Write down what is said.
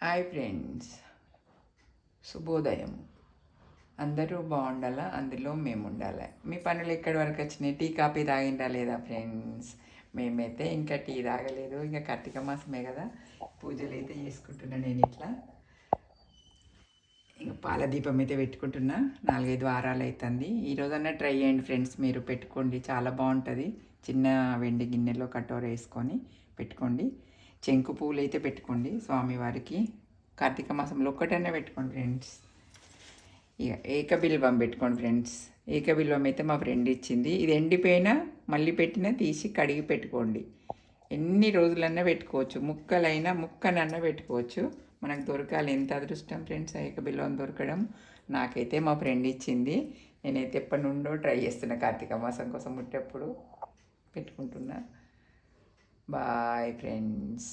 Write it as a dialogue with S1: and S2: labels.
S1: Hi friends, శుభోదయం. అందరూ బాగుండాలా, అందులో మేము ఉండాలి. మీ పనులు ఎక్కడి వరకు వచ్చినాయి? టీ కాఫీ తాగిండా లేదా ఫ్రెండ్స్? మేమైతే ఇంకా టీ తాగలేదు. ఇంకా కార్తీక మాసమే కదా, పూజలు అయితే చేసుకుంటున్నా నేను ఇట్లా. ఇంకా పాల దీపం అయితే పెట్టుకుంటున్నా. 4-5 వారాలు అవుతుంది. ఈరోజన్నా ట్రై చేయండి ఫ్రెండ్స్, మీరు పెట్టుకోండి, చాలా బాగుంటుంది. చిన్న వెండి గిన్నెలో కటోర వేసుకొని పెట్టుకోండి. చెంకు పువ్వులు అయితే పెట్టుకోండి స్వామివారికి. కార్తీక మాసంలో ఒక్కటైనా పెట్టుకోండి ఫ్రెండ్స్. ఇక ఏకబిల్వం పెట్టుకోండి ఫ్రెండ్స్. ఏకబిల్వం అయితే మా ఫ్రెండ్ ఇచ్చింది. ఇది ఎండిపోయినా మళ్ళీ పెట్టినా తీసి కడిగి పెట్టుకోండి. ఎన్ని రోజులన్నా పెట్టుకోవచ్చు, ముక్కనన్నా పెట్టుకోవచ్చు. మనకు దొరకాలి. ఎంత అదృష్టం ఫ్రెండ్స్ ఏకబిల్వం దొరకడం. నాకైతే మా ఫ్రెండ్ ఇచ్చింది. నేనైతే ఎప్పటి నుండో ట్రై చేస్తున్నా, కార్తీక మాసం కోసం ముట్టేప్పుడు పెట్టుకుంటున్నా. Boy friends.